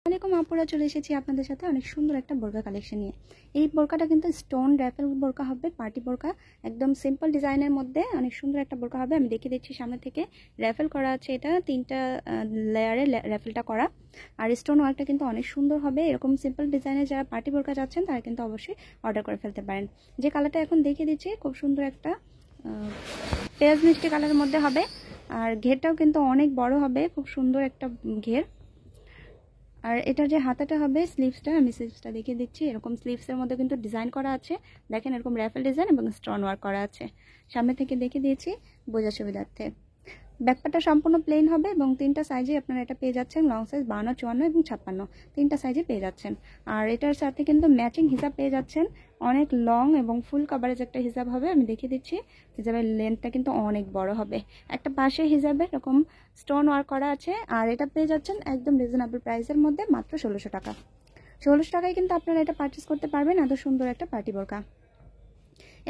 আসসালামু আলাইকুম আপুরা, চলে এসেছি আপনাদের সাথে অনেক সুন্দর একটা বোরকা কালেকশন নিয়ে। এই বোরকাটা কিন্তু স্টোন র্যাফেল বোরকা হবে, পার্টি বোরকা, একদম সিম্পল ডিজাইনের মধ্যে অনেক সুন্দর একটা বোরকা হবে। আমি দেখিয়ে দিচ্ছি, সামনে থেকে র্যাফেল করা আছে, এটা 3টা লেয়ারে র্যাফেলটা করা, আর স্টোন ওয়ার্কটা কিন্তু অনেক সুন্দর হবে। এরকম সিম্পল ডিজাইনের যারা পার্টি বোরকা যাচ্ছেন তারা কিন্তু অবশ্যই অর্ডার করে ফেলতে পারেন। যে কালারটা এখন দেখিয়ে দিচ্ছি খুব সুন্দর একটা পেঁয়াজ মিষ্টি কালারের মধ্যে হবে, আর ঘেরটাও কিন্তু অনেক বড় হবে, খুব সুন্দর একটা ঘের। আর এটা যে হাতাটা হবে, স্লিভসটা, আমি স্লিভসটা দেখিয়ে দিচ্ছি। এরকম স্লিভসের মধ্যে কিন্তু ডিজাইন করা আছে, দেখেন এরকম র্যাফেল ডিজাইন এবং স্টোন ওয়ার্ক করা আছে। সামনে থেকে দেখিয়ে দিয়েছি বোঝার সুবিধার্থে। ব্যাকপার্টটা সম্পূর্ণ প্লেন হবে এবং 3টা সাইজে আপনারা এটা পেয়ে যাচ্ছেন, লং সাইজ 52, 54 এবং 56, 3টা সাইজে পেয়ে যাচ্ছেন। আর এটার সাথে কিন্তু ম্যাচিং হিজাব পেয়ে যাচ্ছেন, অনেক লং এবং ফুল কভারেজ একটা হিজাব হবে। আমি দেখিয়ে দিচ্ছি, হিজাবের লেন্থটা কিন্তু অনেক বড় হবে। একটা পাশে হিজাবে এরকম স্টোন ওয়ার্ক করা আছে, আর এটা পেয়ে যাচ্ছেন একদম রিজনেবল প্রাইসের মধ্যে, মাত্র 1600 টাকা। 1600 টাকায় কিন্তু আপনারা এটা পারচেস করতে পারবেন, এত সুন্দর একটা পার্টি বোরকা।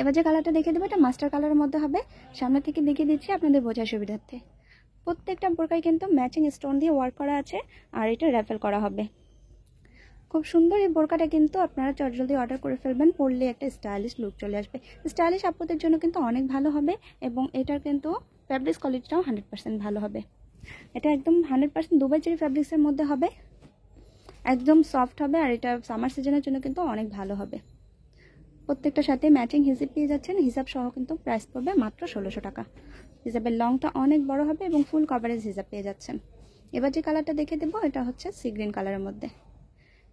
এবার যে কালারটা দেখিয়ে দেবো, এটা মাস্টার কালারের মধ্যে হবে। সামনে থেকে দেখিয়ে দিচ্ছি আপনাদের বোঝার সুবিধার্থে। প্রত্যেকটা বোরকায় কিন্তু ম্যাচিং স্টোন দিয়ে ওয়ার্ক করা আছে, আর এটা র্যাফেল করা হবে। খুব সুন্দর এই বোরকাটা কিন্তু আপনারা চটজলদি অর্ডার করে ফেলবেন, পরলে একটা স্টাইলিশ লুক চলে আসবে। স্টাইলিশ আপুদের জন্য কিন্তু অনেক ভালো হবে, এবং এটার কিন্তু ফ্যাব্রিক্স কোয়ালিটিটাও 100% ভালো হবে। এটা একদম 100% দুবাই চেরি ফ্যাব্রিক্সের মধ্যে হবে, একদম সফট হবে, আর এটা সামার সিজনের জন্য কিন্তু অনেক ভালো হবে। প্রত্যেকটার সাথে ম্যাচিং হিজাব পেয়ে যাচ্ছেন, হিজাব সহ কিন্তু প্রাইস পড়বে মাত্র 1600 টাকা। হিজাবের লংটা অনেক বড় হবে এবং ফুল কভারেজ হিজাব পেয়ে যাচ্ছেন। এবার যে কালারটা দেখে দেবো, এটা হচ্ছে সি গ্রিন কালারের মধ্যে।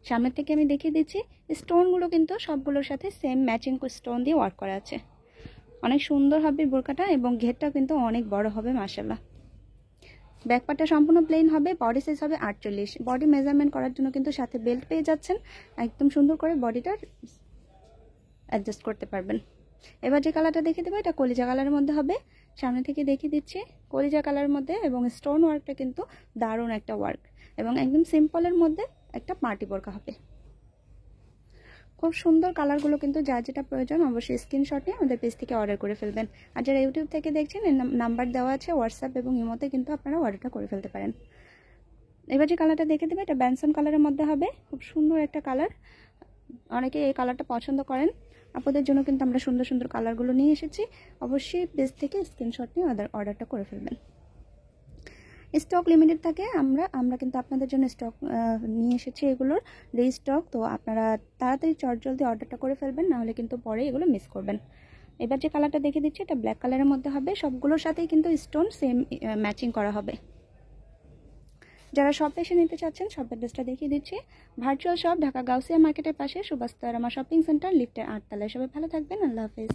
সামনের থেকে আমি দেখিয়ে দিচ্ছি, স্টোনগুলো কিন্তু সবগুলোর সাথে সেম ম্যাচিং স্টোন দিয়ে ওয়ার্ক করা আছে। অনেক সুন্দর হবে বোরকাটা, এবং ঘেরটাও কিন্তু অনেক বড় হবে মাশাআল্লাহ। ব্যাকপার্টটা সম্পূর্ণ প্লেন হবে, বডি সাইজ হবে 48। বডি মেজারমেন্ট করার জন্য কিন্তু সাথে বেল্ট পেয়ে যাচ্ছেন, একদম সুন্দর করে বডিটা অ্যাডজাস্ট করতে পারবেন। এবার যে কালারটা দেখে দেবো, এটা কলিজা কালারের মধ্যে হবে। সামনে থেকে দেখিয়ে দিচ্ছি কলিজা কালারের মধ্যে, এবং স্টোন ওয়ার্কটা কিন্তু দারুণ একটা ওয়ার্ক, এবং একদম সিম্পলের মধ্যে একটা পার্টি বোরকা হবে। খুব সুন্দর কালারগুলো, কিন্তু যার যেটা প্রয়োজন অবশ্যই স্ক্রিনশট নিয়ে আমাদের পেজ থেকে অর্ডার করে ফেলবেন। আর যারা ইউটিউব থেকে দেখছেন, এর নাম্বার দেওয়া আছে হোয়াটসঅ্যাপ এবং ইমোতে, কিন্তু আপনারা অর্ডারটা করে ফেলতে পারেন। এবার যে কালারটা দেখে দেবে, এটা ব্যানসন কালারের মধ্যে হবে, খুব সুন্দর একটা কালার। অনেকে এই কালারটা পছন্দ করেন, আপনাদের জন্য কিন্তু আমরা সুন্দর সুন্দর কালারগুলো নিয়ে এসেছি। অবশ্যই পেজ থেকে স্ক্রিনশট নিয়ে অর্ডারটা করে ফেলবেন। স্টক লিমিটেড থাকে, আমরা কিন্তু আপনাদের জন্য স্টক নিয়ে এসেছি, এগুলোর রিস্টক। তো আপনারা তাড়াতাড়ি চটজলদি অর্ডারটা করে ফেলবেন, নাহলে কিন্তু পরে এগুলো মিস করবেন। এবার যে কালারটা দেখে দিচ্ছি, এটা ব্ল্যাক কালারের মধ্যে হবে, সবগুলোর সাথেই কিন্তু স্টোন সেম ম্যাচিং করা হবে। যারা শপে এসে নিতে চাচ্ছেন, শপ অ্যাড্রেসটা দেখিয়ে দিচ্ছি। ভার্চুয়াল শপ, ঢাকা গাউসিয়া মার্কেটের পাশে সুভাষ তারামা শপিং সেন্টার, লিফটের 8 তলায়। সবাই ভালো থাকবেন, আল্লাহ হাফেজ।